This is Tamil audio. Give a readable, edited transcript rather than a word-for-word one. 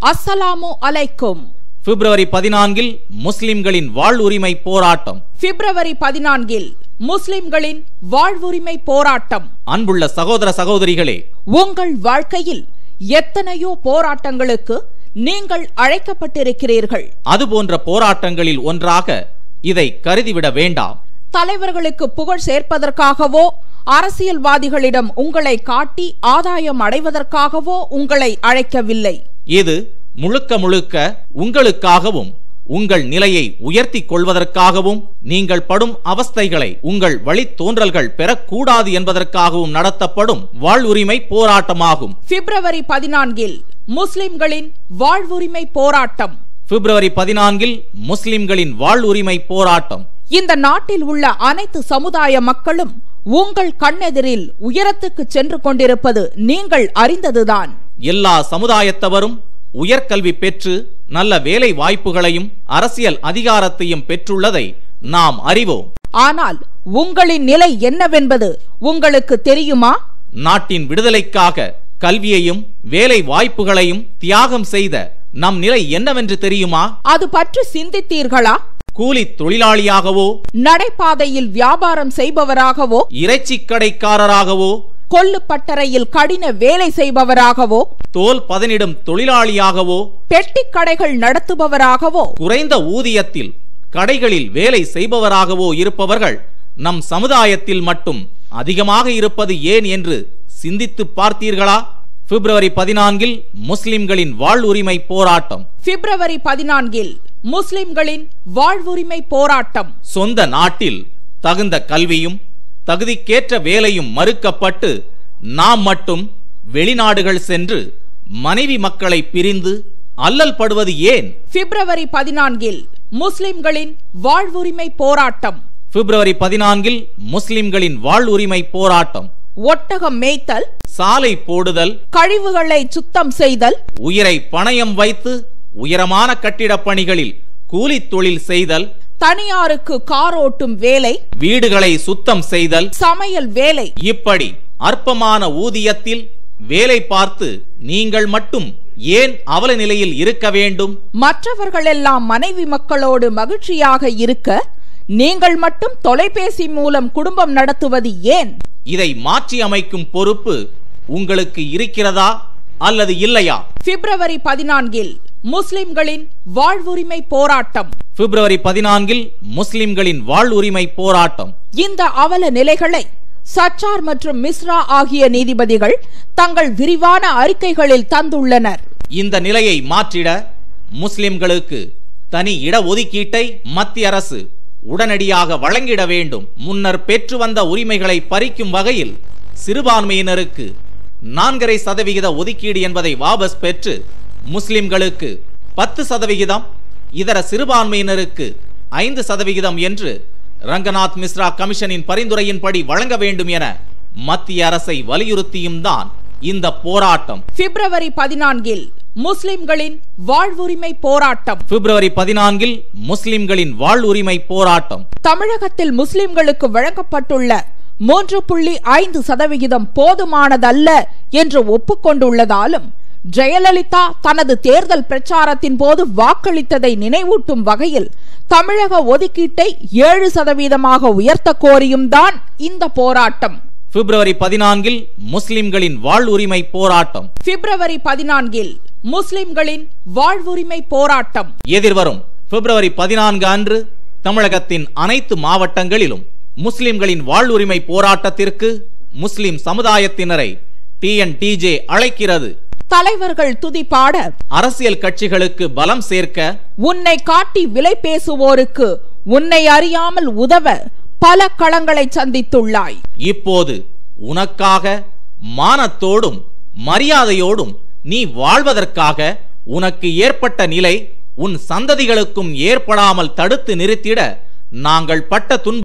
அஸ்ஸலாமு அலைக்கும். பிப்ரவரி 14 முஸ்லிம்களின் வாழ்வுரிமை போராட்டம். பிப்ரவரி 14 முஸ்லிம்களின் வாழ்வுரிமை போராட்டம். அன்புள்ள சகோதர சகோதரிகளே, உங்கள் வாழ்க்கையில் எத்தனையோ போராட்டங்களுக்கு நீங்கள் அழைக்கப்பட்டிருக்கிறீர்கள். அதுபோன்ற போராட்டங்களில் ஒன்றாக இதை கருதிவிட வேண்டாம். தலைவர்களுக்கு புகழ் சேர்ப்பதற்காகவோ, அரசியல்வாதிகளிடம் உங்களை காட்டி ஆதாயம் அடைவதற்காகவோ உங்களை அழைக்கவில்லை. இது முழுக்க முழுக்க உங்களுக்காகவும், உங்கள் நிலையை உயர்த்தி கொள்வதற்காகவும், நீங்கள் படும் அவஸ்தைகளை உங்கள் வழித்தோன்றல்கள் பெறக்கூடாது என்பதற்காகவும் நடத்தப்படும் வாழ்வுரிமை போராட்டமாகும். பிப்ரவரி 14 முஸ்லிம்களின் வாழ்வுரிமை போராட்டம். பிப்ரவரி 14 முஸ்லிம்களின் வாழ்வுரிமை போராட்டம். இந்த நாட்டில் உள்ள அனைத்து சமுதாய மக்களும் உங்கள் கண்ணெதிரில் உயரத்துக்கு சென்று கொண்டிருப்பது நீங்கள் அறிந்ததுதான். எல்லா சமுதாயத்தவரும் உயர்கல்வி பெற்று நல்ல வேலை வாய்ப்புகளையும் அரசியல் அதிகாரத்தையும் பெற்றுள்ளதை நாம் அறிவோம். ஆனால் உங்களின் நிலை என்னவென்பது உங்களுக்கு தெரியுமா? நாட்டின் விடுதலைக்காக கல்வியையும் வேலை வாய்ப்புகளையும் தியாகம் செய்த நம் நிலை என்னவென்று தெரியுமா? அது பற்றி சிந்தித்தீர்களா? கூலி தொழிலாளியாகவோ, நடைபாதையில் வியாபாரம் செய்பவராகவோ, இறைச்சி கடைக்காரராகவோ, கொல்லுப்பட்டறையில் கடின வேலை செய்பவராகவோ, தோல் பதனிடும் தொழிலாளியாகவோ, பெட்டி கடைகள் நடத்துபவராகவோ, குறைந்த ஊதியத்தில் கடைகளில் வேலை செய்பவராகவோ இருப்பவர்கள் நம் சமுதாயத்தில் மட்டும் அதிகமாக இருப்பது ஏன் என்று சிந்தித்து பார்த்தீர்களா? பிப்ரவரி 14 முஸ்லிம்களின் வாழ்வுரிமை போராட்டம். பிப்ரவரி 14 முஸ்லிம்களின் வாழ்வுரிமை போராட்டம். சொந்த நாட்டில் தகுந்த கல்வியும் தகுதிக்கேற்ற வேலையும் மறுக்கப்பட்டு நாம் மட்டும் வெளிநாடுகள் சென்று மனைவி மக்களை பிரிந்து அல்லல் படுவது ஏன்? பிப்ரவரி 14 முஸ்லிம்களின் வாழ்வுரிமை போராட்டம். பிப்ரவரி 14 முஸ்லிம்களின் வாழ்வுரிமை போராட்டம். ஒட்டகம் மேய்த்தல், சாலை போடுதல், கழிவுகளை சுத்தம் செய்தல், உயிரை பணயம் வைத்து உயரமான கட்டிடப் பணிகளில் கூலி தொழில் செய்தல், தனியாருக்கு கார் ஓட்டும் வேலை, வீடுகளை சுத்தம் செய்தல், சமையல் வேலை, இப்படி அற்பமான ஊதியத்தில் வேலை பார்த்து நீங்கள் மட்டும் ஏன் அவல நிலையில் இருக்க வேண்டும்? மற்றவர்களெல்லாம் மனைவி மக்களோடு மகிழ்ச்சியாக இருக்க நீங்கள் மட்டும் தொலைபேசி மூலம் குடும்பம் நடத்துவது ஏன்? இதை மாற்றி அமைக்கும் பொறுப்பு உங்களுக்கு இருக்கிறதா அல்லது இல்லையா? பிப்ரவரி 14 முஸ்லிம்களின் வாழ்வுரிமை போராட்டம். பிப்ரவரி 14 முஸ்லிம்களின் வாழ்வுரிமை போராட்டம். இந்த அவல நிலைகளை சச்சார் மற்றும் மிஸ்ரா ஆகிய நீதிபதிகள் தங்கள் விரிவான அறிக்கைகளில் தந்துள்ளனர். இந்த நிலையை மாற்றிட முஸ்லிம்களுக்கு தனி இடஒதுக்கீட்டை மத்திய அரசு உடனடியாக வழங்கிட வேண்டும். முன்னர் பெற்று வந்த உரிமைகளை பறிக்கும் வகையில் சிறுபான்மையினருக்கு 4.5% ஒதுக்கீடு என்பதை வாபஸ் பெற்று முஸ்லிம்களுக்கு 10%, இதர சிறுபான்மையினருக்கு 5% என்று ரங்கநாத் மிஸ்ரா கமிஷனின் பரிந்துரையின்படி வழங்க வேண்டும் என மத்திய அரசை வலியுறுத்தியும் தான் இந்த போராட்டம். பிப்ரவரி 14 முஸ்லிம்களின் வாழ்வுரிமை போராட்டம். பிப்ரவரி 14 முஸ்லிம்களின் வாழ்வுரிமை போராட்டம். தமிழகத்தில் முஸ்லிம்களுக்கு வழங்கப்பட்டுள்ள 3.5% போதுமானதல்ல என்று ஒப்புக்கொண்டுள்ளதாலும், ஜெயலலிதா தனது தேர்தல் பிரச்சாரத்தின் போது வாக்களித்ததை நினைவூட்டும் வகையில் தமிழக ஒதுக்கீட்டை 7% உயர்த்த கோரியும் தான் இந்த போராட்டம். பிப்ரவரி 14 முஸ்லிம்களின் வாழ்வுரிமை போராட்டம். பிப்ரவரி 14 முஸ்லிம்களின் வாழ்வுரிமை போராட்டம். எதிர்வரும் பிப்ரவரி 14 அன்று தமிழகத்தின் அனைத்து மாவட்டங்களிலும் முஸ்லிம்களின் வாழ்வுரிமை போராட்டத்திற்கு முஸ்லிம் சமுதாயத்தினரை TNTJ அழைக்கிறது. தலைவர்கள் துதிபாட, அரசியல் கட்சிகளுக்கு பலம் சேர்க்க, உன்னை காட்டி விலை பேசுவோருக்கு உன்னை அறியாமல் உதவ பல களங்களை சந்தித்துள்ளாய். இப்போது உனக்காக மானத்தோடும் மரியாதையோடும் நீ வாழ்வதற்காக உனக்கு ஏற்பட்ட நிலை உன் சந்ததிகளுக்கும் ஏற்படாமல் தடுத்து நிறுத்திட நாங்கள் பட்ட துன்பம்